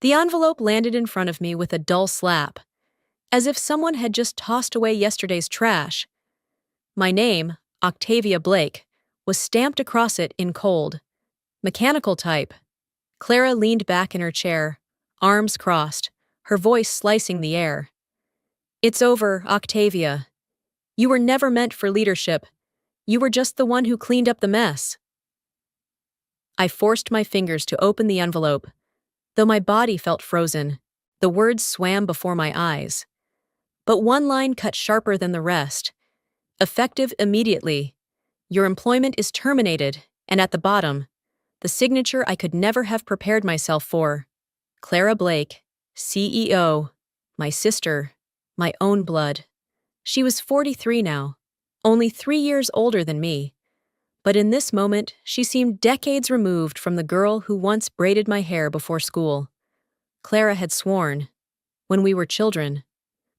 The envelope landed in front of me with a dull slap, as if someone had just tossed away yesterday's trash. My name, Octavia Blake, was stamped across it in cold, mechanical type. Clara leaned back in her chair, arms crossed, her voice slicing the air. "It's over, Octavia. You were never meant for leadership. You were just the one who cleaned up the mess." I forced my fingers to open the envelope. Though my body felt frozen, the words swam before my eyes. But one line cut sharper than the rest. Effective immediately. Your employment is terminated, and at the bottom, the signature I could never have prepared myself for. Clara Blake, CEO, my sister, my own blood. She was 43 now, only 3 years older than me. But in this moment, she seemed decades removed from the girl who once braided my hair before school. Clara had sworn, when we were children,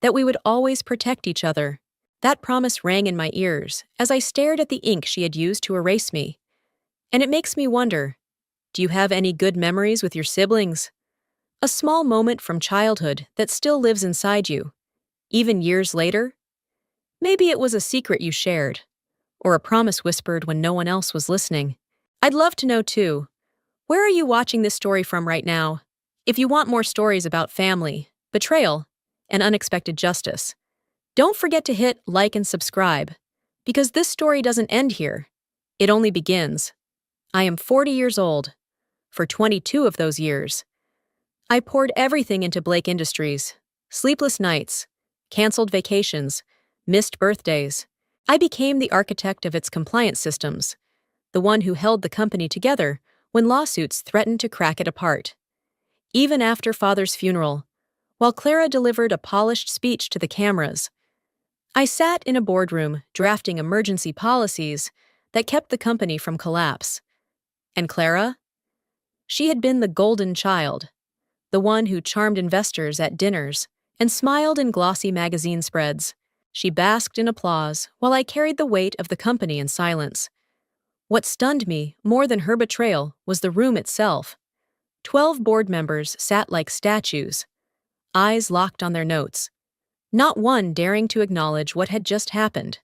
that we would always protect each other. That promise rang in my ears as I stared at the ink she had used to erase me. And it makes me wonder, do you have any good memories with your siblings? A small moment from childhood that still lives inside you, even years later? Maybe it was a secret you shared, or a promise whispered when no one else was listening. I'd love to know too. Where are you watching this story from right now? If you want more stories about family, betrayal, and unexpected justice, don't forget to hit like and subscribe, because this story doesn't end here. It only begins. I am 40 years old. For 22 of those years, I poured everything into Blake Industries. Sleepless nights, canceled vacations, missed birthdays. I became the architect of its compliance systems, the one who held the company together when lawsuits threatened to crack it apart. Even after Father's funeral, while Clara delivered a polished speech to the cameras, I sat in a boardroom drafting emergency policies that kept the company from collapse. And Clara? She had been the golden child, the one who charmed investors at dinners and smiled in glossy magazine spreads. She basked in applause while I carried the weight of the company in silence. What stunned me more than her betrayal was the room itself. 12 board members sat like statues, eyes locked on their notes, not one daring to acknowledge what had just happened.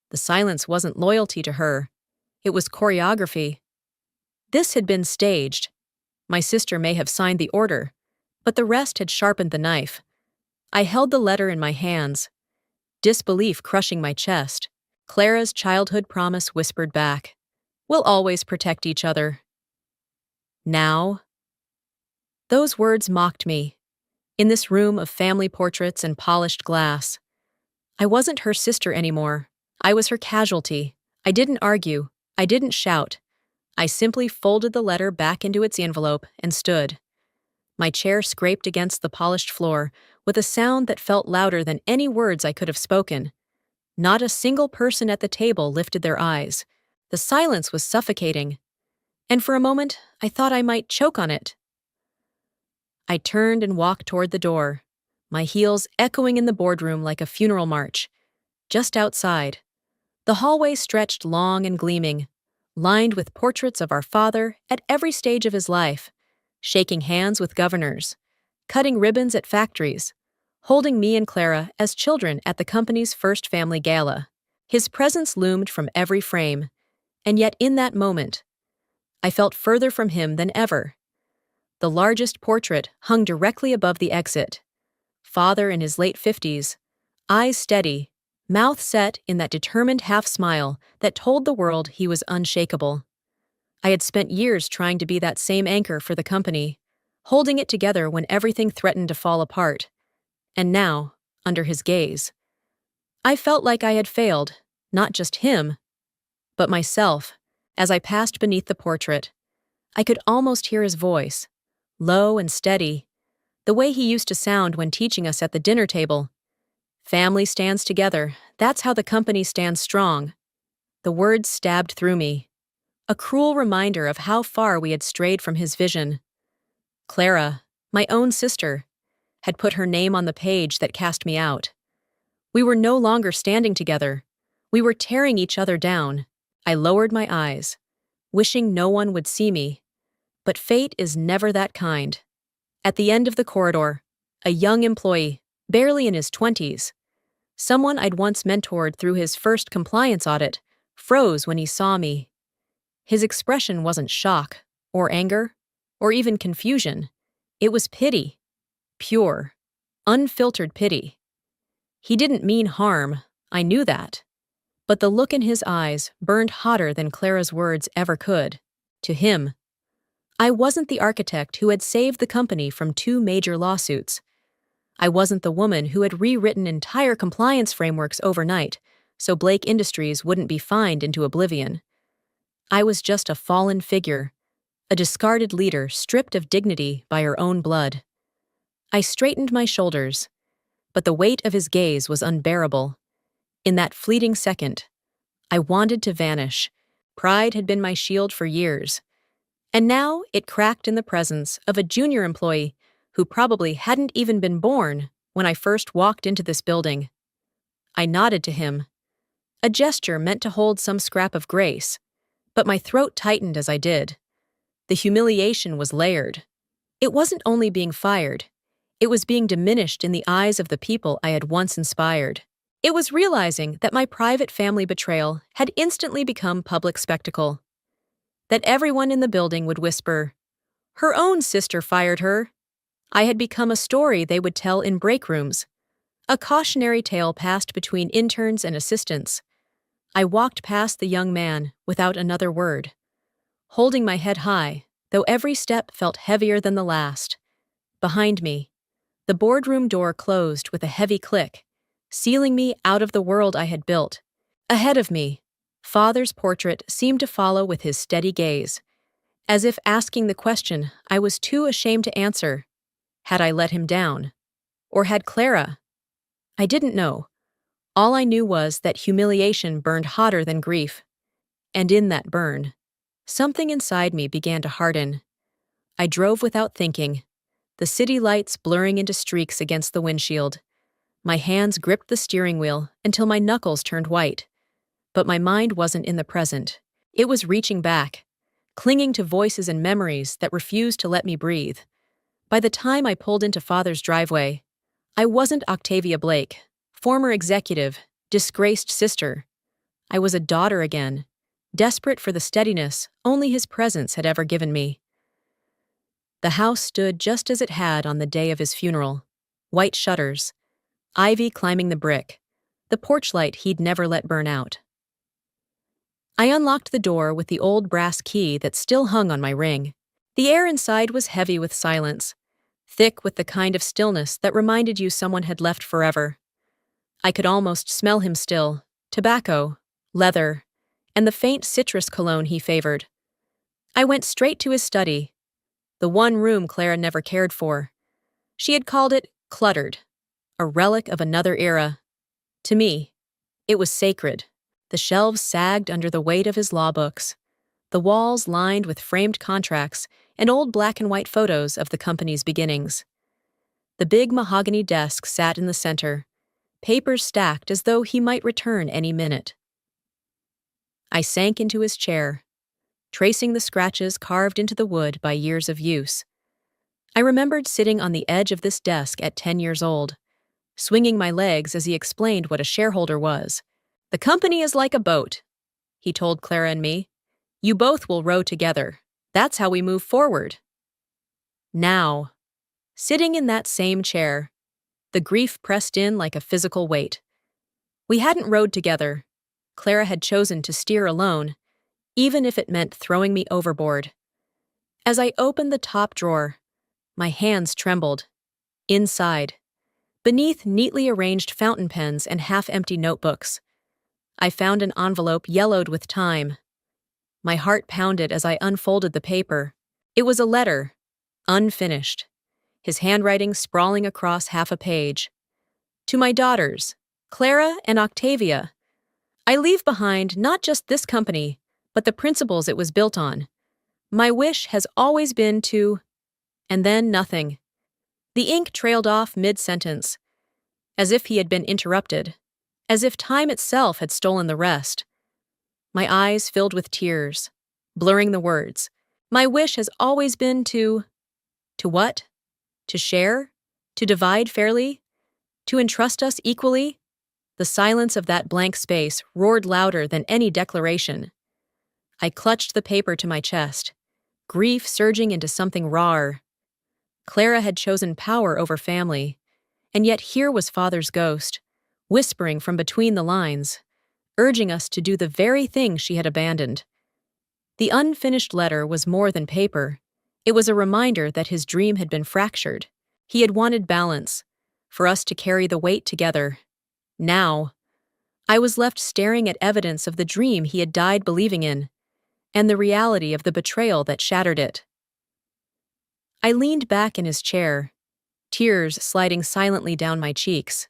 The silence wasn't loyalty to her. It was choreography. This had been staged. My sister may have signed the order, but the rest had sharpened the knife. I held the letter in my hands, disbelief crushing my chest. Clara's childhood promise whispered back, "We'll always protect each other." Now? Those words mocked me. In this room of family portraits and polished glass, I wasn't her sister anymore. I was her casualty. I didn't argue. I didn't shout. I simply folded the letter back into its envelope and stood. My chair scraped against the polished floor with a sound that felt louder than any words I could have spoken. Not a single person at the table lifted their eyes. The silence was suffocating, and for a moment I thought I might choke on it. I turned and walked toward the door, my heels echoing in the boardroom like a funeral march. Just outside, the hallway stretched long and gleaming, lined with portraits of our father at every stage of his life, shaking hands with governors, cutting ribbons at factories, holding me and Clara as children at the company's first family gala. His presence loomed from every frame, and yet in that moment, I felt further from him than ever. The largest portrait hung directly above the exit. Father in his late 50s, eyes steady, mouth set in that determined half-smile that told the world he was unshakable. I had spent years trying to be that same anchor for the company, holding it together when everything threatened to fall apart. And now, under his gaze, I felt like I had failed, not just him, but myself. As I passed beneath the portrait, I could almost hear his voice, low and steady, the way he used to sound when teaching us at the dinner table. "Family stands together. That's how the company stands strong." The words stabbed through me, a cruel reminder of how far we had strayed from his vision. Clara, my own sister, had put her name on the page that cast me out. We were no longer standing together. We were tearing each other down. I lowered my eyes, wishing no one would see me. But fate is never that kind. At the end of the corridor, a young employee, barely in his 20s, someone I'd once mentored through his first compliance audit, froze when he saw me. His expression wasn't shock, or anger, or even confusion. It was pity. Pure, unfiltered pity. He didn't mean harm, I knew that. But the look in his eyes burned hotter than Clara's words ever could. To him, I wasn't the architect who had saved the company from 2 major lawsuits. I wasn't the woman who had rewritten entire compliance frameworks overnight so Blake Industries wouldn't be fined into oblivion. I was just a fallen figure, a discarded leader stripped of dignity by her own blood. I straightened my shoulders, but the weight of his gaze was unbearable. In that fleeting second, I wanted to vanish. Pride had been my shield for years, and now it cracked in the presence of a junior employee who probably hadn't even been born when I first walked into this building. I nodded to him, a gesture meant to hold some scrap of grace, but my throat tightened as I did. The humiliation was layered. It wasn't only being fired, it was being diminished in the eyes of the people I had once inspired. It was realizing that my private family betrayal had instantly become public spectacle. That everyone in the building would whisper, "Her own sister fired her." I had become a story they would tell in break rooms, a cautionary tale passed between interns and assistants. I walked past the young man without another word, holding my head high, though every step felt heavier than the last. Behind me, the boardroom door closed with a heavy click, sealing me out of the world I had built. Ahead of me, Father's portrait seemed to follow with his steady gaze, as if asking the question I was too ashamed to answer. Had I let him down? Or had Clara? I didn't know. All I knew was that humiliation burned hotter than grief. And in that burn, something inside me began to harden. I drove without thinking, the city lights blurring into streaks against the windshield. My hands gripped the steering wheel until my knuckles turned white. But my mind wasn't in the present. It was reaching back, clinging to voices and memories that refused to let me breathe. By the time I pulled into Father's driveway, I wasn't Octavia Blake, former executive, disgraced sister. I was a daughter again, desperate for the steadiness only his presence had ever given me. The house stood just as it had on the day of his funeral. White shutters, ivy climbing the brick, the porch light he'd never let burn out. I unlocked the door with the old brass key that still hung on my ring. The air inside was heavy with silence, thick with the kind of stillness that reminded you someone had left forever. I could almost smell him still, tobacco, leather, and the faint citrus cologne he favored. I went straight to his study, the one room Clara never cared for. She had called it cluttered, a relic of another era. To me, it was sacred. The shelves sagged under the weight of his law books, the walls lined with framed contracts and old black and white photos of the company's beginnings. The big mahogany desk sat in the center, papers stacked as though he might return any minute. I sank into his chair, tracing the scratches carved into the wood by years of use. I remembered sitting on the edge of this desk at 10 years old, swinging my legs as he explained what a shareholder was. "The company is like a boat," he told Clara and me. "You both will row together. That's how we move forward." Now, sitting in that same chair, the grief pressed in like a physical weight. We hadn't rowed together. Clara had chosen to steer alone, even if it meant throwing me overboard. As I opened the top drawer, my hands trembled. Inside, beneath neatly arranged fountain pens and half-empty notebooks, I found an envelope yellowed with time. My heart pounded as I unfolded the paper. It was a letter, unfinished, his handwriting sprawling across half a page. "To my daughters, Clara and Octavia, I leave behind not just this company, but the principles it was built on. My wish has always been to..." And then nothing. The ink trailed off mid-sentence, as if he had been interrupted, as if time itself had stolen the rest. My eyes filled with tears, blurring the words. My wish has always been to... To what? To share? To divide fairly? To entrust us equally? The silence of that blank space roared louder than any declaration. I clutched the paper to my chest, grief surging into something rawer. Clara had chosen power over family, and yet here was Father's ghost, whispering from between the lines, urging us to do the very thing she had abandoned. The unfinished letter was more than paper. It was a reminder that his dream had been fractured. He had wanted balance, for us to carry the weight together. Now, I was left staring at evidence of the dream he had died believing in, and the reality of the betrayal that shattered it. I leaned back in his chair, tears sliding silently down my cheeks.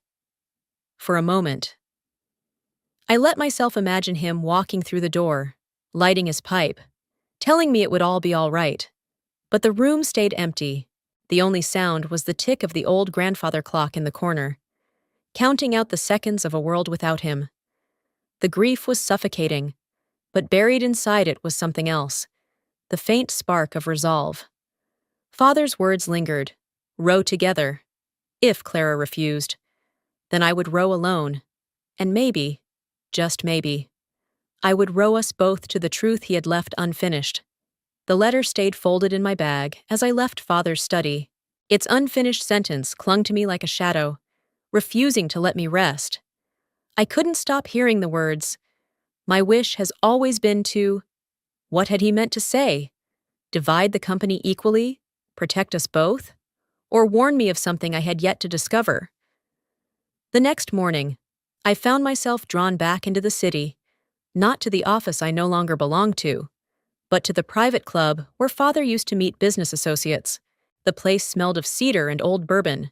For a moment, I let myself imagine him walking through the door, lighting his pipe, telling me it would all be all right. But the room stayed empty. The only sound was the tick of the old grandfather clock in the corner, counting out the seconds of a world without him. The grief was suffocating, but buried inside it was something else, the faint spark of resolve. Father's words lingered, row together. If Clara refused, then I would row alone, and maybe, just maybe, I would row us both to the truth he had left unfinished. The letter stayed folded in my bag as I left Father's study. Its unfinished sentence clung to me like a shadow, refusing to let me rest. I couldn't stop hearing the words. My wish has always been to... What had he meant to say? Divide the company equally? Protect us both? Or warn me of something I had yet to discover? The next morning, I found myself drawn back into the city, not to the office I no longer belonged to, but to the private club where Father used to meet business associates. The place smelled of cedar and old bourbon,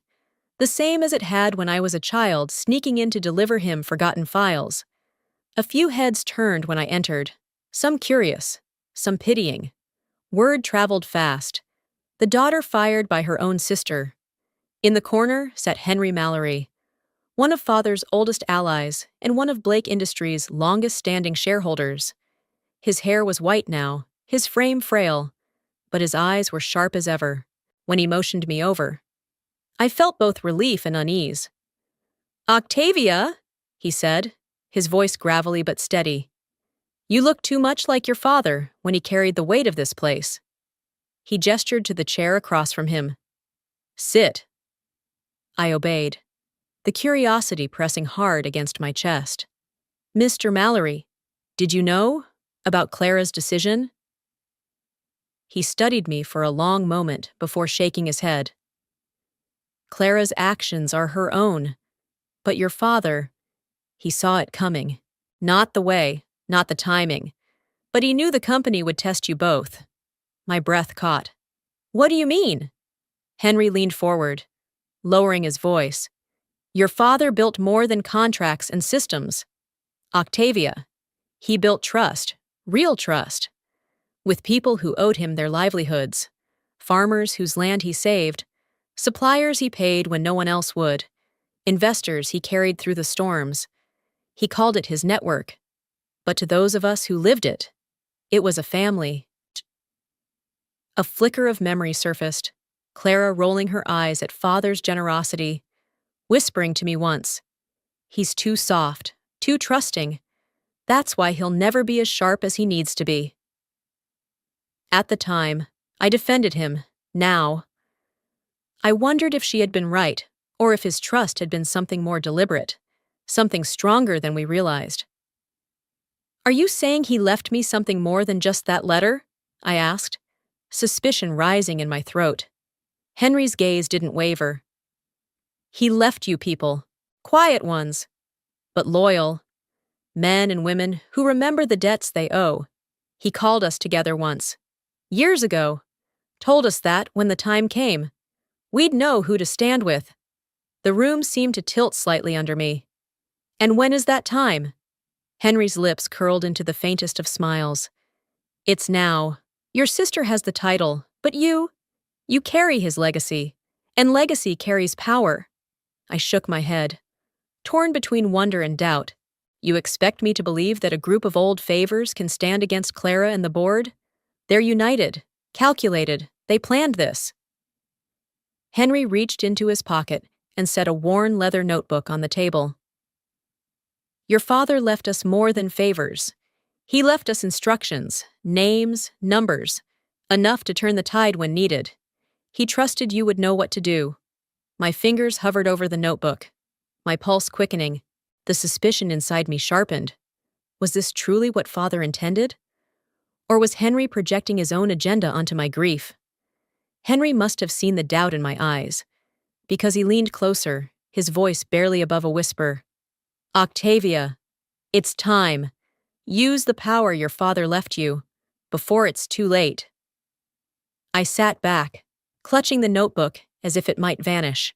the same as it had when I was a child sneaking in to deliver him forgotten files. A few heads turned when I entered, some curious, some pitying. Word traveled fast. The daughter fired by her own sister. In the corner sat Henry Mallory, one of Father's oldest allies and one of Blake Industries' longest-standing shareholders. His hair was white now, his frame frail, but his eyes were sharp as ever. When he motioned me over, I felt both relief and unease. "Octavia," he said, his voice gravelly but steady. "You look too much like your father when he carried the weight of this place." He gestured to the chair across from him. "Sit." I obeyed, the curiosity pressing hard against my chest. "Mr. Mallory, did you know about Clara's decision?" He studied me for a long moment before shaking his head. "Clara's actions are her own, but your father, he saw it coming. Not the way, not the timing, but he knew the company would test you both." My breath caught. "What do you mean?" Henry leaned forward, lowering his voice. "Your father built more than contracts and systems. Octavia, he built trust, real trust, with people who owed him their livelihoods, farmers whose land he saved, suppliers he paid when no one else would, investors he carried through the storms. He called it his network. But to those of us who lived it, it was a family." A flicker of memory surfaced, Clara rolling her eyes at Father's generosity, whispering to me once, "He's too soft, too trusting. That's why he'll never be as sharp as he needs to be." At the time, I defended him. Now, I wondered if she had been right, or if his trust had been something more deliberate, something stronger than we realized. "Are you saying he left me something more than just that letter?" I asked, suspicion rising in my throat. Henry's gaze didn't waver. "He left you people, quiet ones, but loyal, men and women who remember the debts they owe. He called us together once, years ago, told us that when the time came, we'd know who to stand with." The room seemed to tilt slightly under me. "And when is that time?" Henry's lips curled into the faintest of smiles. "It's now. Your sister has the title, but you carry his legacy, and legacy carries power." I shook my head, torn between wonder and doubt. "You expect me to believe that a group of old favors can stand against Clara and the board? They're united, calculated, they planned this." Henry reached into his pocket and set a worn leather notebook on the table. Your father left us more than favors. He left us instructions, names, numbers, enough to turn the tide when needed. He trusted you would know what to do. My fingers hovered over the notebook, my pulse quickening. The suspicion inside me sharpened. Was this truly what father intended? Or was Henry projecting his own agenda onto my grief? Henry must have seen the doubt in my eyes, because he leaned closer, his voice barely above a whisper. Octavia, it's time. Use the power your father left you, before it's too late. I sat back, clutching the notebook as if it might vanish.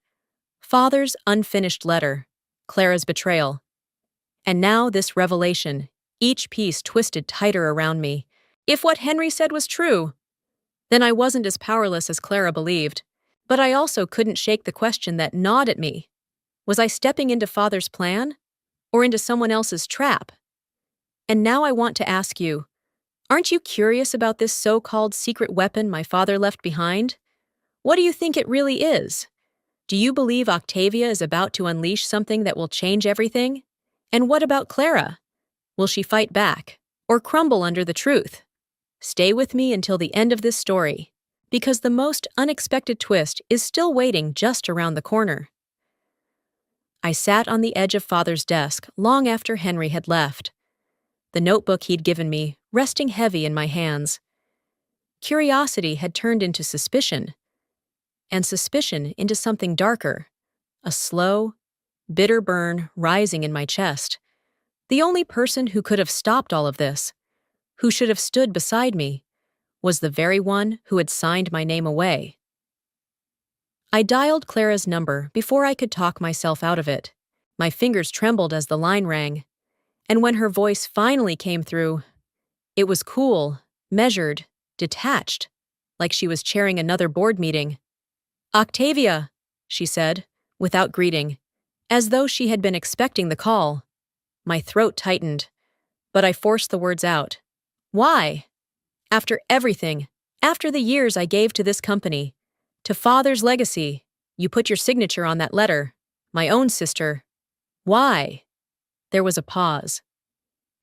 Father's unfinished letter, Clara's betrayal. And now this revelation, each piece twisted tighter around me. If what Henry said was true, then I wasn't as powerless as Clara believed. But I also couldn't shake the question that gnawed at me. Was I stepping into father's plan? Or into someone else's trap? And now I want to ask you, aren't you curious about this so-called secret weapon my father left behind? What do you think it really is? Do you believe Octavia is about to unleash something that will change everything? And what about Clara? Will she fight back, or crumble under the truth? Stay with me until the end of this story, because the most unexpected twist is still waiting just around the corner. I sat on the edge of Father's desk long after Henry had left, the notebook he'd given me resting heavy in my hands. Curiosity had turned into suspicion, and suspicion into something darker, a slow, bitter burn rising in my chest. The only person who could have stopped all of this, who should have stood beside me, was the very one who had signed my name away. I dialed Clara's number before I could talk myself out of it. My fingers trembled as the line rang, and when her voice finally came through, it was cool, measured, detached, like she was chairing another board meeting. Octavia, she said, without greeting, as though she had been expecting the call. My throat tightened, but I forced the words out. Why? After everything, after the years I gave to this company, to Father's legacy, you put your signature on that letter, my own sister. Why? There was a pause,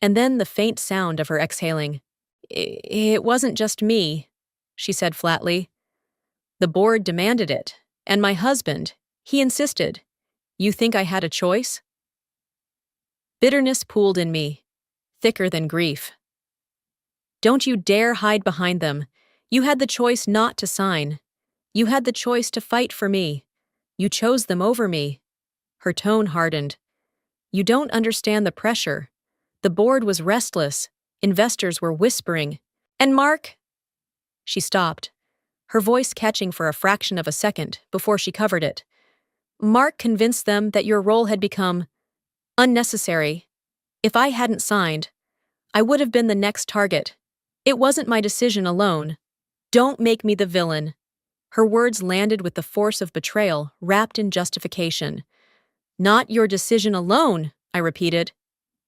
and then the faint sound of her exhaling. It wasn't just me, she said flatly. The board demanded it, and my husband, he insisted. You think I had a choice? Bitterness pooled in me, thicker than grief. Don't you dare hide behind them. You had the choice not to sign. You had the choice to fight for me. You chose them over me. Her tone hardened. You don't understand the pressure. The board was restless. Investors were whispering. And Mark? She stopped, her voice catching for a fraction of a second before she covered it. Mark convinced them that your role had become unnecessary. If I hadn't signed, I would have been the next target. It wasn't my decision alone. Don't make me the villain. Her words landed with the force of betrayal wrapped in justification. Not your decision alone, I repeated,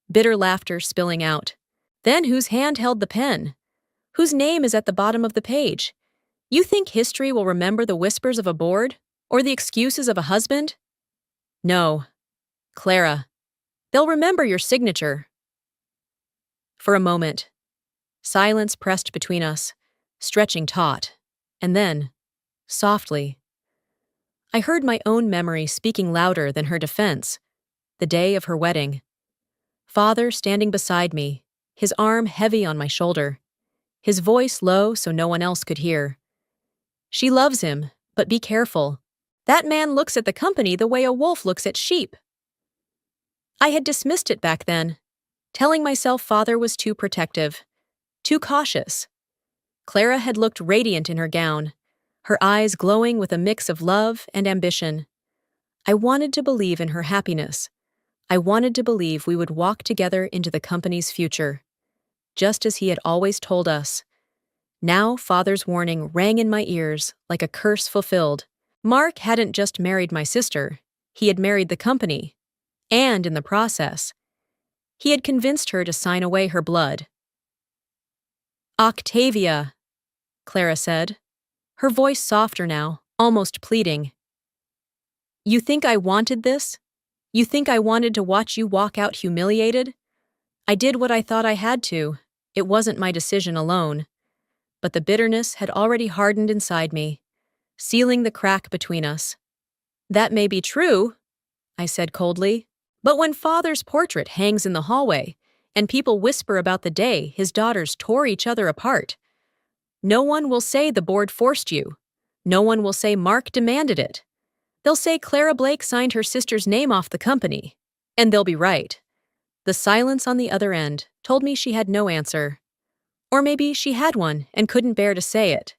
bitter laughter spilling out. Then whose hand held the pen? Whose name is at the bottom of the page? You think history will remember the whispers of a board? Or the excuses of a husband? No. Clara. They'll remember your signature. For a moment, silence pressed between us, stretching taut, and then, softly, I heard my own memory speaking louder than her defense, the day of her wedding. Father standing beside me, his arm heavy on my shoulder, his voice low so no one else could hear. She loves him, but be careful. That man looks at the company the way a wolf looks at sheep. I had dismissed it back then, telling myself father was too protective, too cautious. Clara had looked radiant in her gown, her eyes glowing with a mix of love and ambition. I wanted to believe in her happiness. I wanted to believe we would walk together into the company's future, just as he had always told us. Now father's warning rang in my ears like a curse fulfilled. Mark hadn't just married my sister, he had married the company. And in the process, he had convinced her to sign away her blood. Octavia, Clara said, her voice softer now, almost pleading. You think I wanted this? You think I wanted to watch you walk out humiliated? I did what I thought I had to. It wasn't my decision alone. But the bitterness had already hardened inside me, sealing the crack between us. That may be true, I said coldly. But when Father's portrait hangs in the hallway, and people whisper about the day his daughters tore each other apart, no one will say the board forced you. No one will say Mark demanded it. They'll say Clara Blake signed her sister's name off the company. And they'll be right. The silence on the other end told me she had no answer. Or maybe she had one and couldn't bear to say it.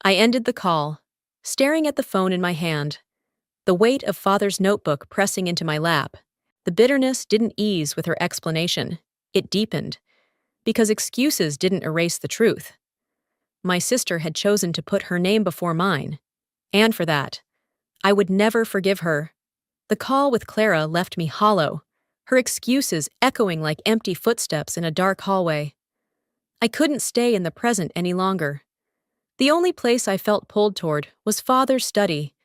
I ended the call, staring at the phone in my hand, the weight of Father's notebook pressing into my lap. The bitterness didn't ease with her explanation. It deepened, because excuses didn't erase the truth. My sister had chosen to put her name before mine, and for that, I would never forgive her. The call with Clara left me hollow, her excuses echoing like empty footsteps in a dark hallway. I couldn't stay in the present any longer. The only place I felt pulled toward was Father's study,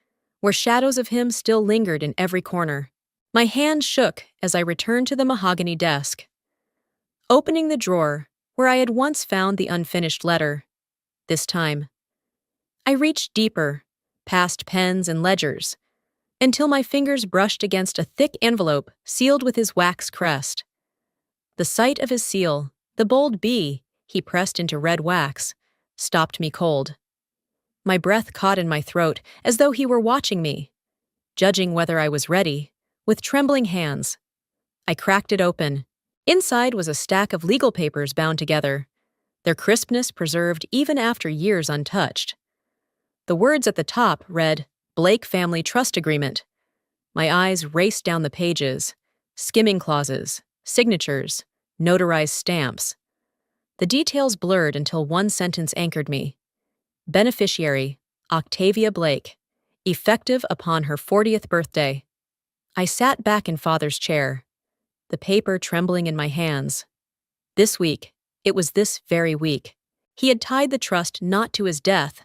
where shadows of him still lingered in every corner. My hand shook as I returned to the mahogany desk. Opening the drawer where I had once found the unfinished letter. This time, I reached deeper, past pens and ledgers, until my fingers brushed against a thick envelope sealed with his wax crest. The sight of his seal, the bold B he pressed into red wax, stopped me cold. My breath caught in my throat as though he were watching me, judging whether I was ready. With trembling hands, I cracked it open. Inside was a stack of legal papers bound together, their crispness preserved even after years untouched. The words at the top read, Blake Family Trust Agreement. My eyes raced down the pages, skimming clauses, signatures, notarized stamps. The details blurred until one sentence anchored me. Beneficiary, Octavia Blake, effective upon her 40th birthday. I sat back in Father's chair, the paper trembling in my hands. This week, it was this very week, he had tied the trust not to his death,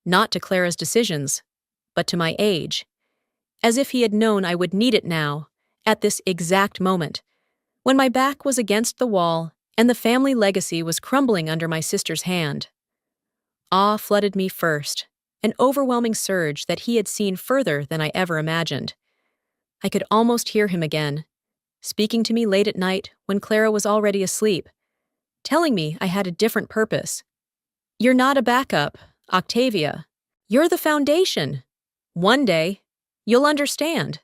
not to Clara's decisions, but to my age, as if he had known I would need it now, at this exact moment, when my back was against the wall and the family legacy was crumbling under my sister's hand. Awe flooded me first, an overwhelming surge that he had seen further than I ever imagined. I could almost hear him again, speaking to me late at night when Clara was already asleep, telling me I had a different purpose. You're not a backup, Octavia. You're the foundation. One day, you'll understand.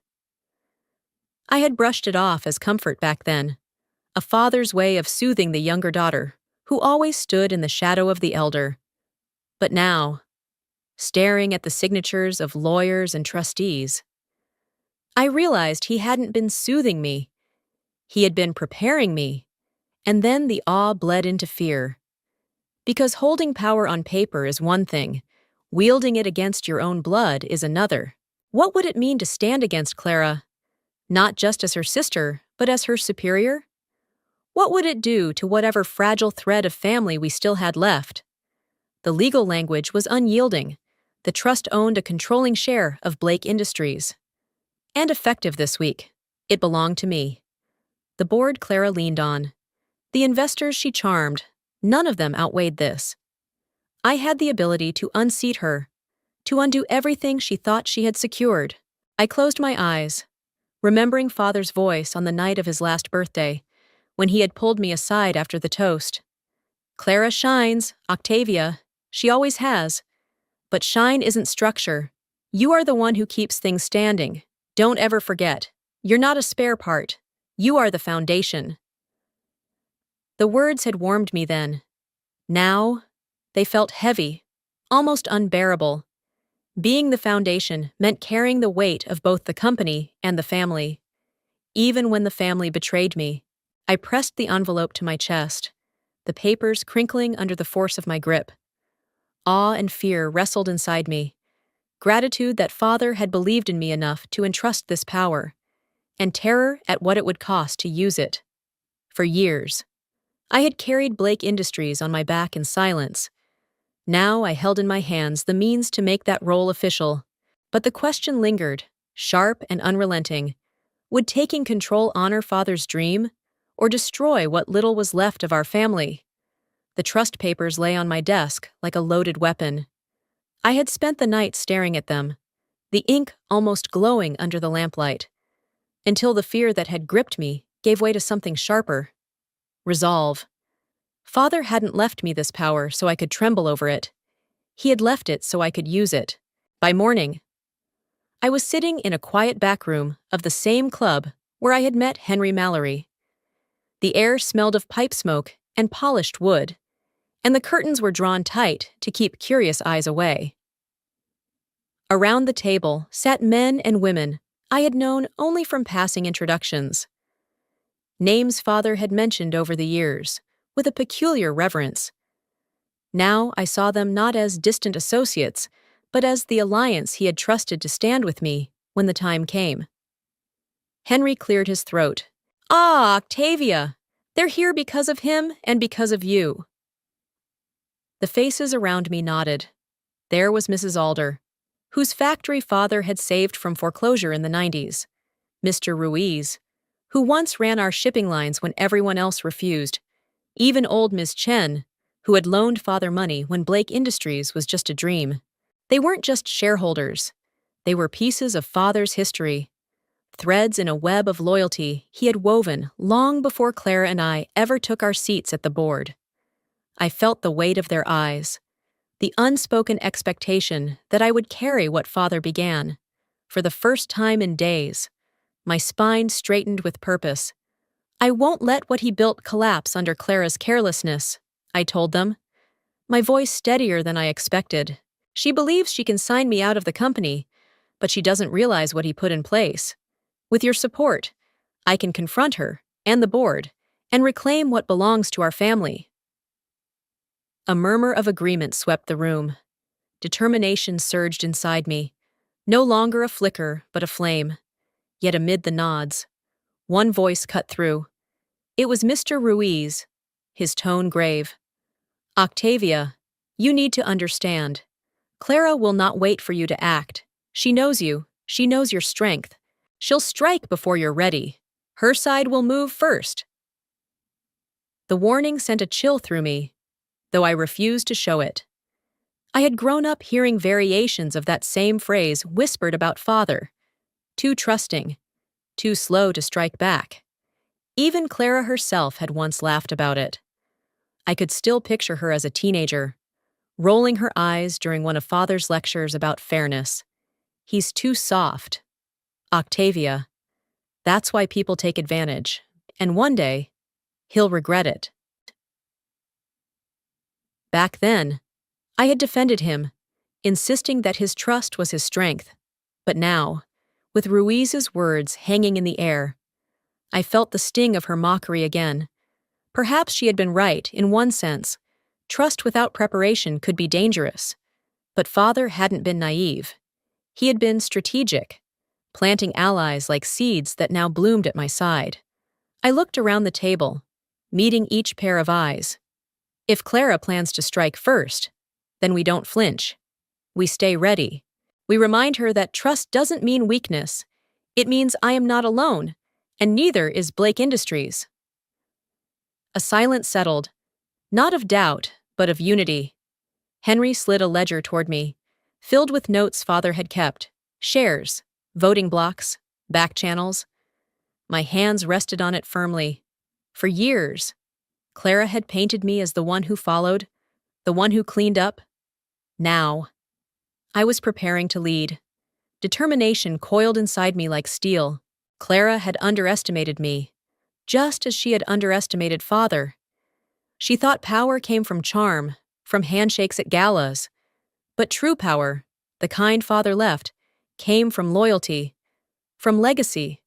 I had brushed it off as comfort back then, a father's way of soothing the younger daughter, who always stood in the shadow of the elder. But now, staring at the signatures of lawyers and trustees, I realized he hadn't been soothing me. He had been preparing me, and then the awe bled into fear. Because holding power on paper is one thing, wielding it against your own blood is another. What would it mean to stand against Clara, not just as her sister, but as her superior? What would it do to whatever fragile thread of family we still had left? The legal language was unyielding. The trust owned a controlling share of Blake Industries. And effective this week. It belonged to me. The board Clara leaned on. The investors she charmed. None of them outweighed this. I had the ability to unseat her, to undo everything she thought she had secured. I closed my eyes, remembering Father's voice on the night of his last birthday, when he had pulled me aside after the toast. Clara shines, Octavia. She always has. But shine isn't structure. You are the one who keeps things standing. Don't ever forget. You're not a spare part. You are the foundation. The words had warmed me then. Now, they felt heavy, almost unbearable. Being the foundation meant carrying the weight of both the company and the family. Even when the family betrayed me, I pressed the envelope to my chest, the papers crinkling under the force of my grip. Awe and fear wrestled inside me. Gratitude that Father had believed in me enough to entrust this power, and terror at what it would cost to use it. For years, I had carried Blake Industries on my back in silence. Now I held in my hands the means to make that role official. But the question lingered, sharp and unrelenting. Would taking control honor Father's dream, or destroy what little was left of our family? The trust papers lay on my desk like a loaded weapon. I had spent the night staring at them, the ink almost glowing under the lamplight, until the fear that had gripped me gave way to something sharper. Resolve. Father hadn't left me this power so I could tremble over it. He had left it so I could use it. By morning, I was sitting in a quiet back room of the same club where I had met Henry Mallory. The air smelled of pipe smoke and polished wood, and the curtains were drawn tight to keep curious eyes away. Around the table sat men and women I had known only from passing introductions. Names Father had mentioned over the years, with a peculiar reverence. Now I saw them not as distant associates, but as the alliance he had trusted to stand with me when the time came. Henry cleared his throat. "Ah, Octavia! They're here because of him and because of you." The faces around me nodded. There was Mrs. Alder, whose factory Father had saved from foreclosure in the 90s. Mr. Ruiz, who once ran our shipping lines when everyone else refused. Even old Ms. Chen, who had loaned Father money when Blake Industries was just a dream. They weren't just shareholders. They were pieces of Father's history, threads in a web of loyalty he had woven long before Clara and I ever took our seats at the board. I felt the weight of their eyes, the unspoken expectation that I would carry what Father began. For the first time in days, my spine straightened with purpose. "I won't let what he built collapse under Clara's carelessness," I told them, my voice steadier than I expected. "She believes she can sign me out of the company, but she doesn't realize what he put in place. With your support, I can confront her and the board and reclaim what belongs to our family." A murmur of agreement swept the room. Determination surged inside me, no longer a flicker but a flame. Yet amid the nods, one voice cut through. It was Mr. Ruiz, his tone grave. "Octavia, you need to understand. Clara will not wait for you to act. She knows you. She knows your strength. She'll strike before you're ready. Her side will move first." The warning sent a chill through me, though I refused to show it. I had grown up hearing variations of that same phrase whispered about Father. Too trusting, too slow to strike back. Even Clara herself had once laughed about it. I could still picture her as a teenager, rolling her eyes during one of Father's lectures about fairness. "He's too soft. Octavia. That's why people take advantage, and one day, he'll regret it." Back then, I had defended him, insisting that his trust was his strength. But now, with Ruiz's words hanging in the air, I felt the sting of her mockery again. Perhaps she had been right in one sense. Trust without preparation could be dangerous. But Father hadn't been naive. He had been strategic, planting allies like seeds that now bloomed at my side. I looked around the table, meeting each pair of eyes. If Clara plans to strike first, then we don't flinch. We stay ready. We remind her that trust doesn't mean weakness. It means I am not alone, and neither is Blake Industries. A silence settled, not of doubt, but of unity. Henry slid a ledger toward me, filled with notes Father had kept, shares, voting blocks, back channels. My hands rested on it firmly. For years, Clara had painted me as the one who followed, the one who cleaned up. Now, I was preparing to lead. Determination coiled inside me like steel. Clara had underestimated me, just as she had underestimated Father. She thought power came from charm, from handshakes at galas. But true power, the kind Father left, came from loyalty, from legacy,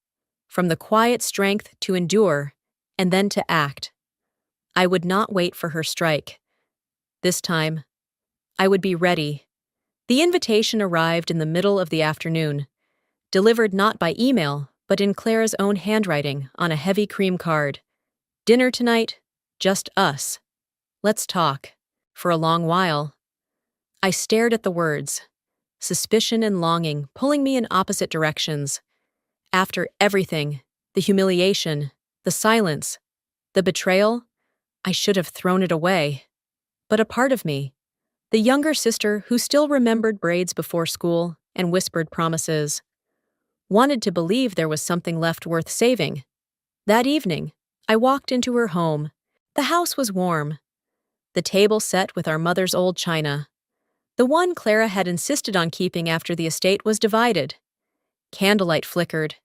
from the quiet strength to endure, and then to act. I would not wait for her strike. This time, I would be ready. The invitation arrived in the middle of the afternoon, delivered not by email, but in Clara's own handwriting on a heavy cream card. "Dinner tonight, just us. Let's talk." For a long while, I stared at the words, suspicion and longing pulling me in opposite directions. After everything, the humiliation, the silence, the betrayal, I should have thrown it away. But a part of me, the younger sister who still remembered braids before school and whispered promises, wanted to believe there was something left worth saving. That evening, I walked into her home. The house was warm, the table set with our mother's old china, the one Clara had insisted on keeping after the estate was divided. Candlelight flickered,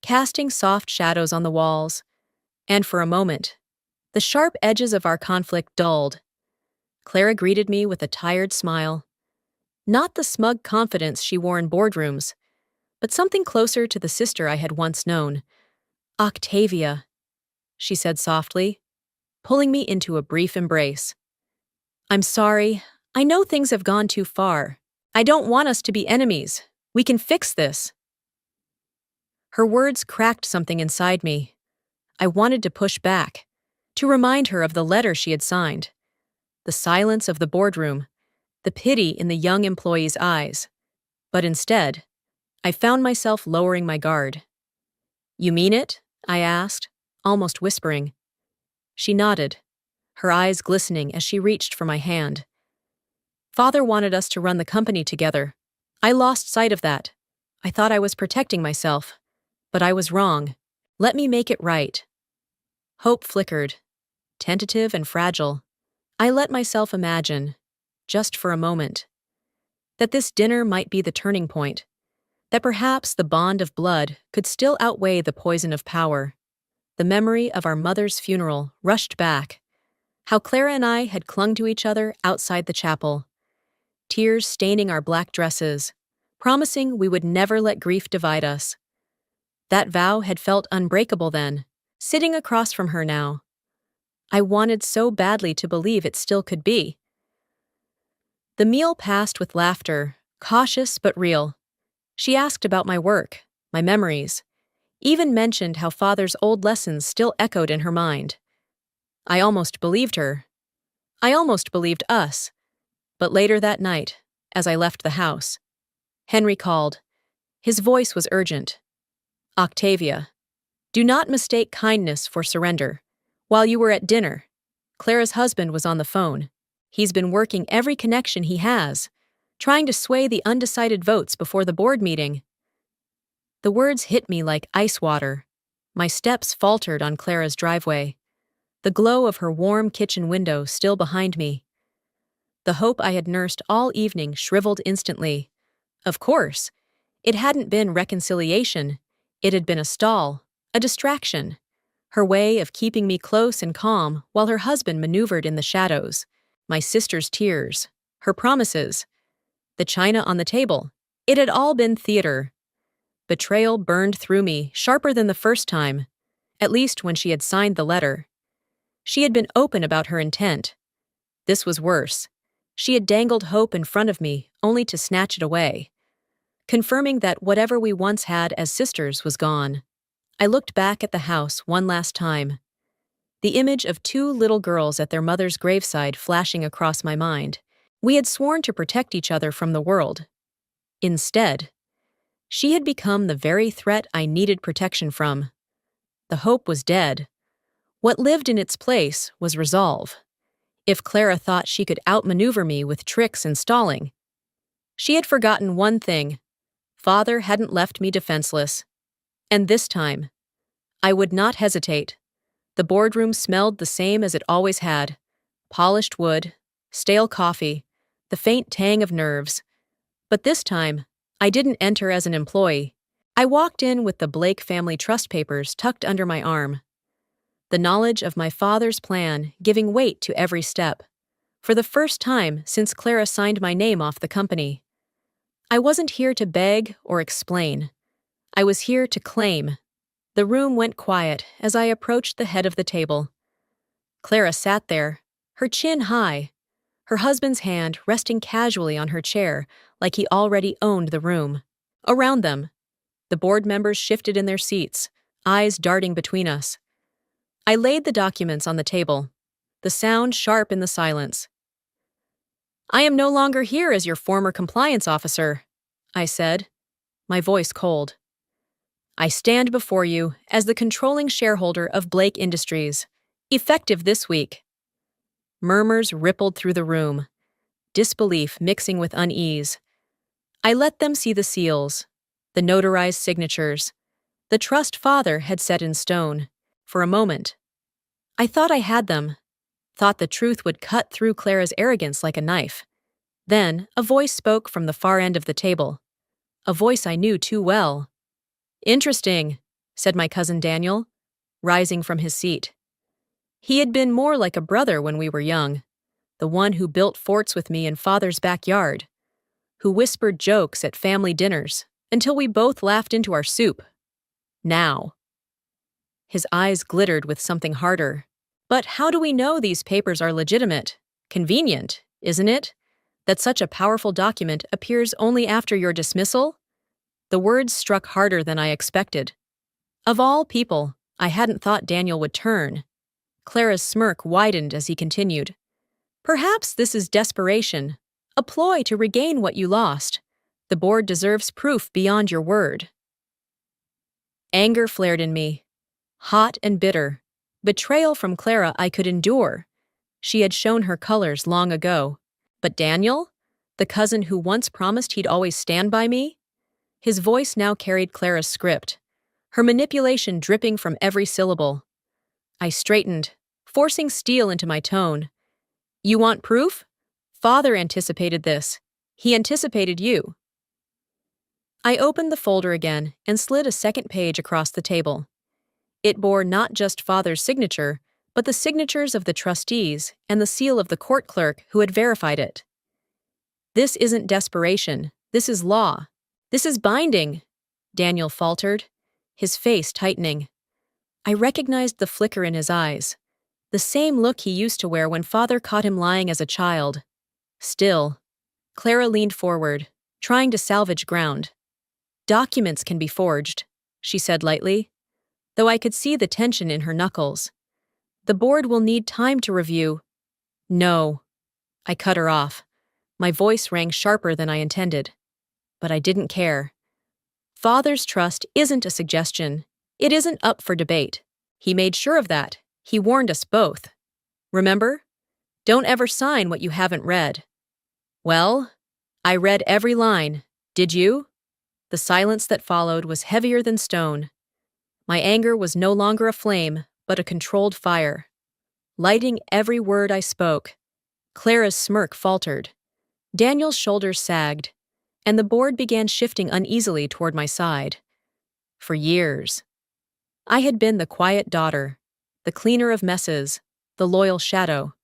casting soft shadows on the walls, and for a moment, the sharp edges of our conflict dulled. Clara greeted me with a tired smile. Not the smug confidence she wore in boardrooms, but something closer to the sister I had once known. "Octavia," she said softly, pulling me into a brief embrace. "I'm sorry. I know things have gone too far. I don't want us to be enemies. We can fix this." Her words cracked something inside me. I wanted to push back, to remind her of the letter she had signed, the silence of the boardroom, the pity in the young employee's eyes. But instead, I found myself lowering my guard. "You mean it?" I asked, almost whispering. She nodded, her eyes glistening as she reached for my hand. "Father wanted us to run the company together. I lost sight of that. I thought I was protecting myself, but I was wrong. Let me make it right." Hope flickered, tentative and fragile. I let myself imagine, just for a moment, that this dinner might be the turning point, that perhaps the bond of blood could still outweigh the poison of power. The memory of our mother's funeral rushed back, how Clara and I had clung to each other outside the chapel, tears staining our black dresses, promising we would never let grief divide us. That vow had felt unbreakable then, sitting across from her now. I wanted so badly to believe it still could be. The meal passed with laughter, cautious but real. She asked about my work, my memories, even mentioned how Father's old lessons still echoed in her mind. I almost believed her. I almost believed us. But later that night, as I left the house, Henry called. His voice was urgent. "Octavia, do not mistake kindness for surrender. While you were at dinner, Clara's husband was on the phone. He's been working every connection he has, trying to sway the undecided votes before the board meeting." The words hit me like ice water. My steps faltered on Clara's driveway, the glow of her warm kitchen window still behind me. The hope I had nursed all evening shriveled instantly. Of course, it hadn't been reconciliation. It had been a stall, a distraction, her way of keeping me close and calm while her husband maneuvered in the shadows. My sister's tears, her promises, the china on the table. It had all been theater. Betrayal burned through me, sharper than the first time, at least when she had signed the letter. She had been open about her intent. This was worse. She had dangled hope in front of me, only to snatch it away, confirming that whatever we once had as sisters was gone. I looked back at the house one last time, the image of two little girls at their mother's graveside flashing across my mind. We had sworn to protect each other from the world. Instead, she had become the very threat I needed protection from. The hope was dead. What lived in its place was resolve. If Clara thought she could outmaneuver me with tricks and stalling, she had forgotten one thing. Father hadn't left me defenseless. And this time, I would not hesitate. The boardroom smelled the same as it always had: polished wood, stale coffee, the faint tang of nerves. But this time, I didn't enter as an employee. I walked in with the Blake family trust papers tucked under my arm, the knowledge of my father's plan giving weight to every step. For the first time since Clara signed my name off the company, I wasn't here to beg or explain. I was here to claim. The room went quiet as I approached the head of the table. Clara sat there, her chin high, her husband's hand resting casually on her chair like he already owned the room. Around them, the board members shifted in their seats, eyes darting between us. I laid the documents on the table, the sound sharp in the silence. "I am no longer here as your former compliance officer," I said, my voice cold. I stand before you as the controlling shareholder of Blake Industries, effective this week. Murmurs rippled through the room, disbelief mixing with unease. I let them see the seals, the notarized signatures, the trust father had set in stone. For a moment, I thought I had them, thought the truth would cut through Clara's arrogance like a knife. Then, a voice spoke from the far end of the table. A voice I knew too well. Interesting, said my cousin Daniel, rising from his seat. He had been more like a brother when we were young, the one who built forts with me in father's backyard, who whispered jokes at family dinners until we both laughed into our soup. Now. His eyes glittered with something harder. But how do we know these papers are legitimate? Convenient, isn't it? That such a powerful document appears only after your dismissal? The words struck harder than I expected. Of all people, I hadn't thought Daniel would turn. Clara's smirk widened as he continued. Perhaps this is desperation, a ploy to regain what you lost. The board deserves proof beyond your word. Anger flared in me, hot and bitter. Betrayal from Clara I could endure. She had shown her colors long ago. But Daniel? The cousin who once promised he'd always stand by me? His voice now carried Clara's script, her manipulation dripping from every syllable. I straightened, forcing steel into my tone. You want proof? Father anticipated this. He anticipated you. I opened the folder again and slid a second page across the table. It bore not just Father's signature, but the signatures of the trustees and the seal of the court clerk who had verified it. This isn't desperation. This is law. This is binding, Daniel faltered, his face tightening. I recognized the flicker in his eyes, the same look he used to wear when Father caught him lying as a child. Still, Clara leaned forward, trying to salvage ground. Documents can be forged, she said lightly, though I could see the tension in her knuckles. The board will need time to review. No, I cut her off. My voice rang sharper than I intended. But I didn't care. Father's trust isn't a suggestion. It isn't up for debate. He made sure of that. He warned us both. Remember? Don't ever sign what you haven't read. Well, I read every line. Did you? The silence that followed was heavier than stone. My anger was no longer a flame, but a controlled fire, lighting every word I spoke. Clara's smirk faltered. Daniel's shoulders sagged, and the board began shifting uneasily toward my side. For years, I had been the quiet daughter, the cleaner of messes, the loyal shadow.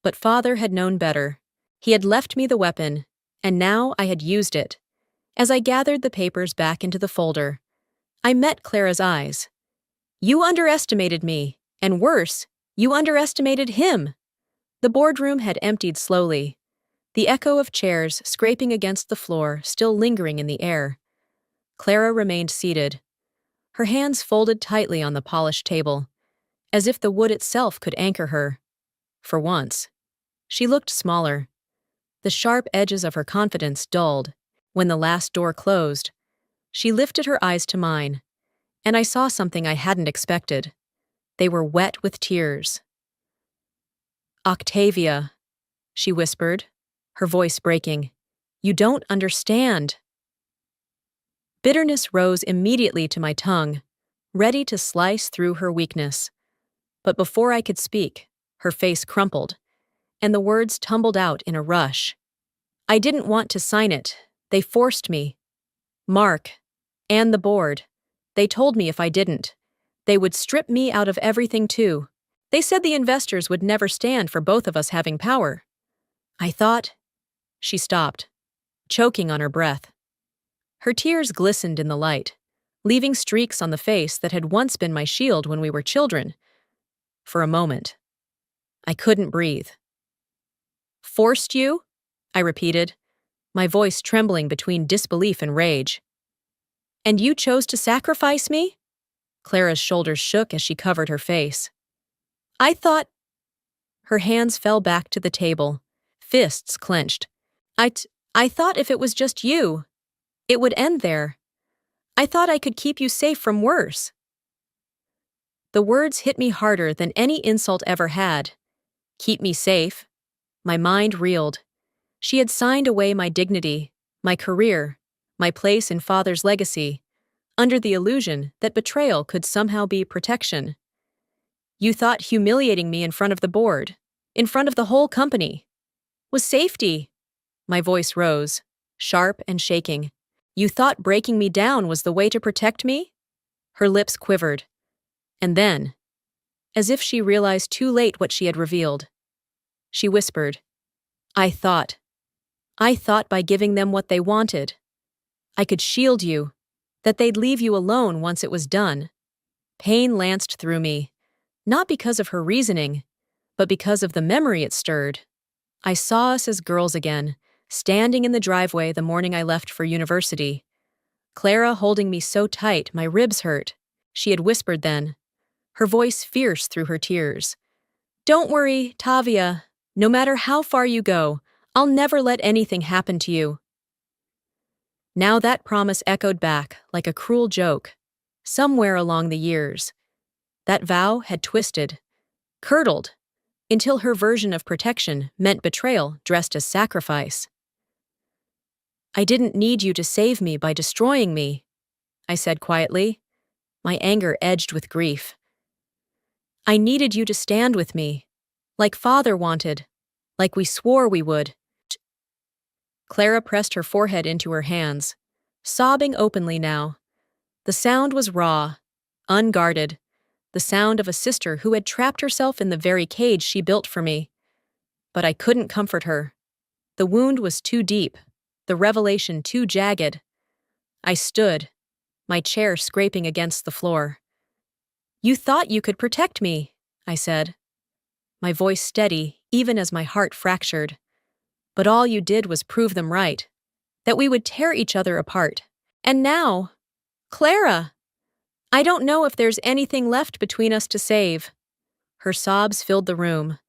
But Father had known better. He had left me the weapon, and now I had used it. As I gathered the papers back into the folder, I met Clara's eyes. You underestimated me, and worse, you underestimated him. The boardroom had emptied slowly, the echo of chairs scraping against the floor still lingering in the air. Clara remained seated, her hands folded tightly on the polished table, as if the wood itself could anchor her. For once, she looked smaller. The sharp edges of her confidence dulled. When the last door closed, she lifted her eyes to mine, and I saw something I hadn't expected. They were wet with tears. Octavia, she whispered, her voice breaking. You don't understand. Bitterness rose immediately to my tongue, ready to slice through her weakness. But before I could speak, her face crumpled, and the words tumbled out in a rush. I didn't want to sign it. They forced me. Mark, and the board. They told me if I didn't, they would strip me out of everything too. They said the investors would never stand for both of us having power. I thought. She stopped, choking on her breath. Her tears glistened in the light, leaving streaks on the face that had once been my shield when we were children. For a moment, I couldn't breathe. Forced you? I repeated, my voice trembling between disbelief and rage. And you chose to sacrifice me? Clara's shoulders shook as she covered her face. I thought. Her hands fell back to the table, fists clenched. I thought if it was just you. It would end there. I thought I could keep you safe from worse. The words hit me harder than any insult ever had. Keep me safe. My mind reeled. She had signed away my dignity, my career, my place in Father's legacy, under the illusion that betrayal could somehow be protection. You thought humiliating me in front of the board, in front of the whole company, was safety. My voice rose, sharp and shaking. You thought breaking me down was the way to protect me? Her lips quivered. And then, as if she realized too late what she had revealed, she whispered, I thought by giving them what they wanted, I could shield you, that they'd leave you alone once it was done. Pain lanced through me, not because of her reasoning, but because of the memory it stirred. I saw us as girls again, standing in the driveway the morning I left for university. Clara holding me so tight my ribs hurt. She had whispered then, her voice fierce through her tears. Don't worry, Tavia. No matter how far you go, I'll never let anything happen to you. Now that promise echoed back like a cruel joke. Somewhere along the years, that vow had twisted, curdled, until her version of protection meant betrayal dressed as sacrifice. I didn't need you to save me by destroying me, I said quietly, my anger edged with grief. I needed you to stand with me, like Father wanted, like we swore we would. Clara pressed her forehead into her hands, sobbing openly now. The sound was raw, unguarded, the sound of a sister who had trapped herself in the very cage she built for me. But I couldn't comfort her. The wound was too deep, the revelation too jagged. I stood, my chair scraping against the floor. You thought you could protect me, I said, my voice steady even as my heart fractured. But all you did was prove them right, that we would tear each other apart. And now, Clara, I don't know if there's anything left between us to save. Her sobs filled the room,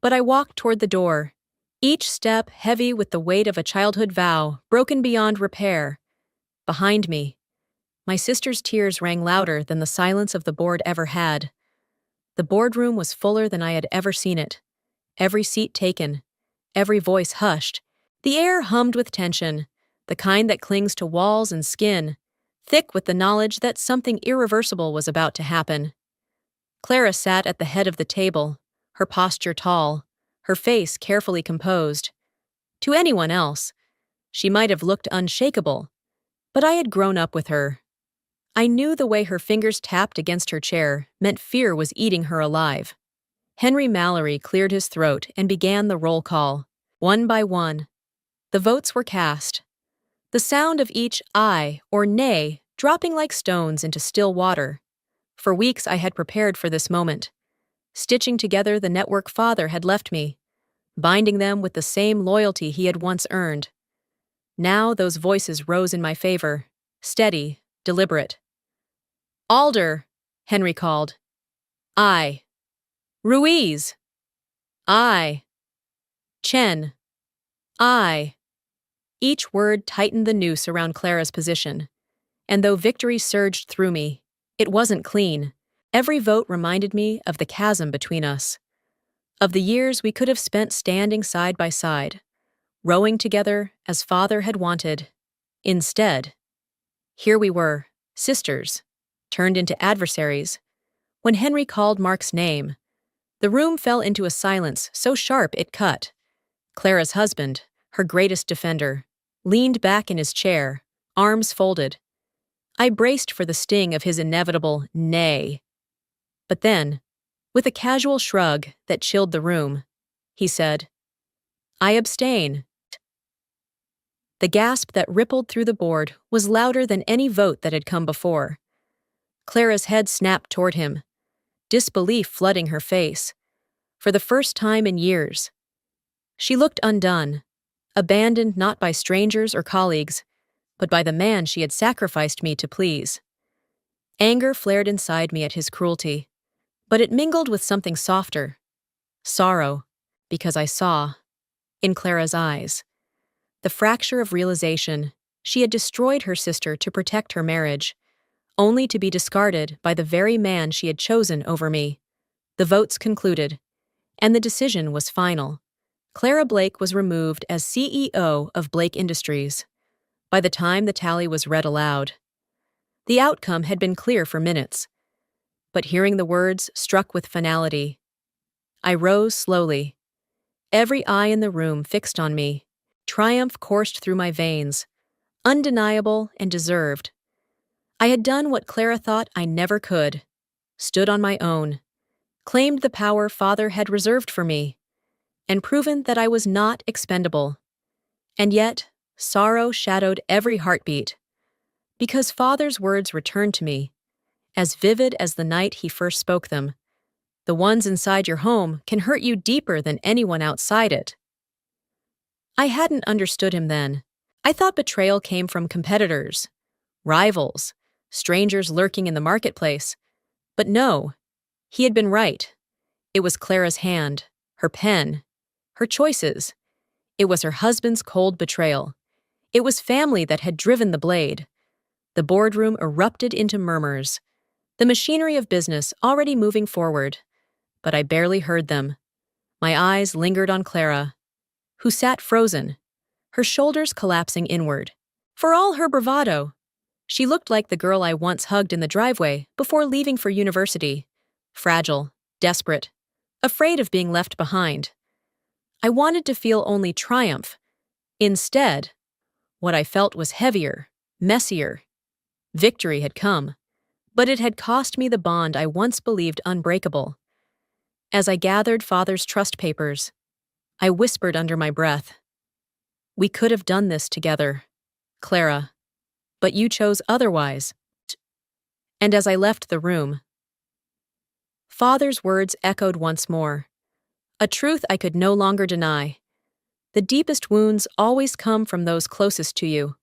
but I walked toward the door, each step heavy with the weight of a childhood vow broken beyond repair. Behind me, my sister's tears rang louder than the silence of the board ever had. The boardroom was fuller than I had ever seen it. Every seat taken, every voice hushed. The air hummed with tension, the kind that clings to walls and skin, thick with the knowledge that something irreversible was about to happen. Clara sat at the head of the table, her posture tall, her face carefully composed. To anyone else, she might have looked unshakable, but I had grown up with her. I knew the way her fingers tapped against her chair meant fear was eating her alive. Henry Mallory cleared his throat and began the roll call. One by one, the votes were cast. The sound of each aye or nay dropping like stones into still water. For weeks I had prepared for this moment, stitching together the network Father had left me, binding them with the same loyalty he had once earned. Now those voices rose in my favor, steady, deliberate. Alder, Henry called. Aye. Ruiz. Aye. Chen. Aye. Each word tightened the noose around Clara's position, and though victory surged through me, it wasn't clean. Every vote reminded me of the chasm between us, of the years we could have spent standing side by side, rowing together as Father had wanted. Instead, here we were, sisters, turned into adversaries. When Henry called Mark's name, the room fell into a silence so sharp it cut. Clara's husband, her greatest defender, leaned back in his chair, arms folded. I braced for the sting of his inevitable nay. But then, with a casual shrug that chilled the room, he said, I abstain. The gasp that rippled through the board was louder than any vote that had come before. Clara's head snapped toward him, disbelief flooding her face. For the first time in years, she looked undone, abandoned not by strangers or colleagues, but by the man she had sacrificed me to please. Anger flared inside me at his cruelty, but it mingled with something softer. Sorrow, because I saw, in Clara's eyes, the fracture of realization She had destroyed her sister to protect her marriage, only to be discarded by the very man she had chosen over me. The votes concluded, and the decision was final. Clara Blake was removed as CEO of Blake Industries. By the time the tally was read aloud, the outcome had been clear for minutes, but hearing the words struck with finality. I rose slowly, every eye in the room fixed on me. Triumph coursed through my veins, undeniable and deserved. I had done what Clara thought I never could, stood on my own, claimed the power Father had reserved for me, and proven that I was not expendable. And yet, sorrow shadowed every heartbeat, because Father's words returned to me, as vivid as the night he first spoke them. The ones inside your home can hurt you deeper than anyone outside it. I hadn't understood him then. I thought betrayal came from competitors, rivals, strangers lurking in the marketplace. But no, he had been right. It was Clara's hand, her pen, her choices. It was her husband's cold betrayal. It was family that had driven the blade. The boardroom erupted into murmurs, the machinery of business already moving forward. But I barely heard them. My eyes lingered on Clara, who sat frozen, her shoulders collapsing inward. For all her bravado, she looked like the girl I once hugged in the driveway before leaving for university. Fragile, desperate, afraid of being left behind. I wanted to feel only triumph. Instead, what I felt was heavier, messier. Victory had come, but it had cost me the bond I once believed unbreakable. As I gathered Father's trust papers, I whispered under my breath, "We could have done this together, Clara, but you chose otherwise." And as I left the room, Father's words echoed once more, a truth I could no longer deny. The deepest wounds always come from those closest to you.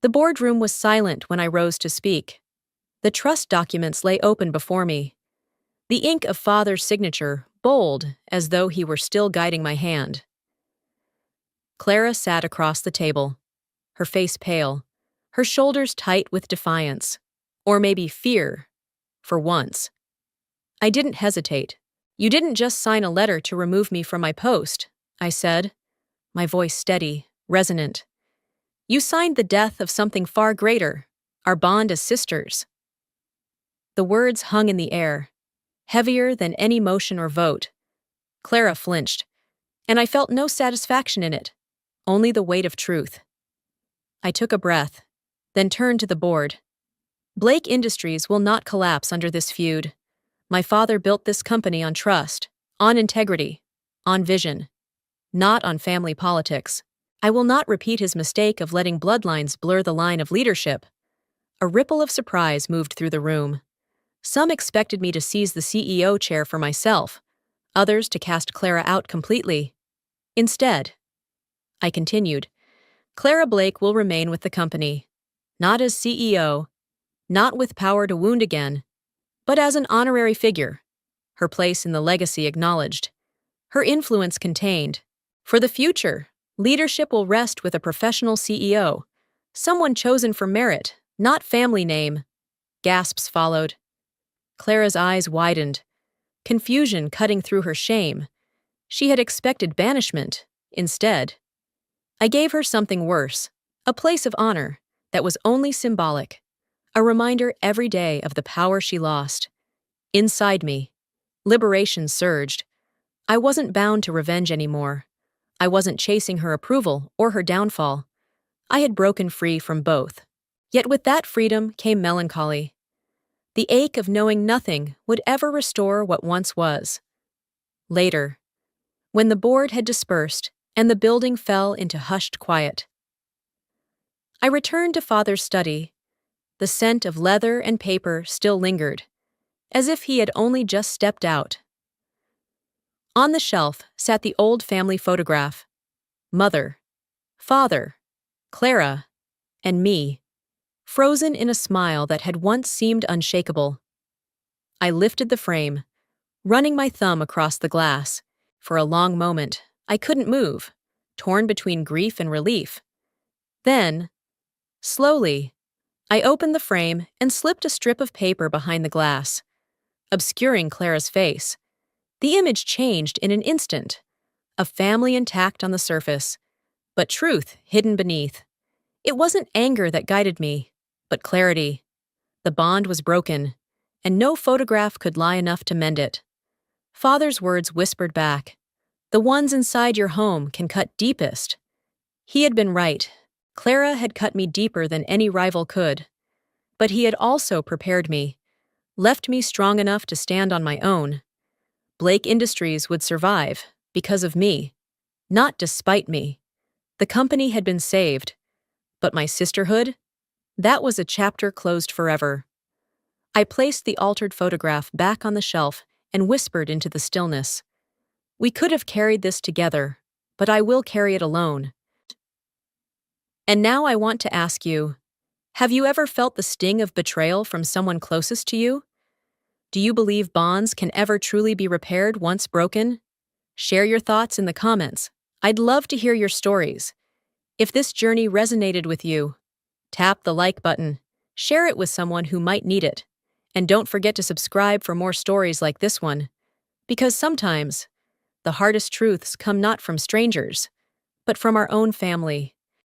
The boardroom was silent when I rose to speak. The trust documents lay open before me, the ink of Father's signature bold as though he were still guiding my hand. Clara sat across the table, her face pale, her shoulders tight with defiance, or maybe fear, for once. I didn't hesitate. "You didn't just sign a letter to remove me from my post," I said, my voice steady, resonant. "You signed the death of something far greater, our bond as sisters." The words hung in the air, heavier than any motion or vote. Clara flinched, and I felt no satisfaction in it, only the weight of truth. I took a breath, then turned to the board. Blake Industries will not collapse under this feud. My father built this company on trust, on integrity, on vision, not on family politics. I will not repeat his mistake of letting bloodlines blur the line of leadership. A ripple of surprise moved through the room. Some expected me to seize the CEO chair for myself, others to cast Clara out completely. Instead, I continued, Clara Blake will remain with the company, not as CEO, not with power to wound again, but as an honorary figure, her place in the legacy acknowledged, her influence contained. For the future, leadership will rest with a professional CEO, someone chosen for merit, not family name. Gasps followed. Clara's eyes widened, confusion cutting through her shame. She had expected banishment. Instead, I gave her something worse, a place of honor that was only symbolic, a reminder every day of the power she lost. Inside me, liberation surged. I wasn't bound to revenge anymore. I wasn't chasing her approval or her downfall. I had broken free from both. Yet with that freedom came melancholy. The ache of knowing nothing would ever restore what once was. Later, when the board had dispersed and the building fell into hushed quiet, I returned to Father's study. The scent of leather and paper still lingered, as if he had only just stepped out. On the shelf sat the old family photograph. Mother, Father, Clara, and me, frozen in a smile that had once seemed unshakable. I lifted the frame, running my thumb across the glass. For a long moment, I couldn't move, torn between grief and relief. Then, slowly, I opened the frame and slipped a strip of paper behind the glass, obscuring Clara's face. The image changed in an instant, a family intact on the surface, but truth hidden beneath. It wasn't anger that guided me, but clarity. The bond was broken, and no photograph could lie enough to mend it. Father's words whispered back, "The ones inside your home can cut deepest." He had been right. Clara had cut me deeper than any rival could. But he had also prepared me, left me strong enough to stand on my own. Blake Industries would survive because of me, not despite me. The company had been saved, but my sisterhood? That was a chapter closed forever. I placed the altered photograph back on the shelf and whispered into the stillness. We could have carried this together, but I will carry it alone. And now I want to ask you, have you ever felt the sting of betrayal from someone closest to you? Do you believe bonds can ever truly be repaired once broken? Share your thoughts in the comments. I'd love to hear your stories. If this journey resonated with you, tap the like button, share it with someone who might need it, and don't forget to subscribe for more stories like this one. Because sometimes, the hardest truths come not from strangers, but from our own family.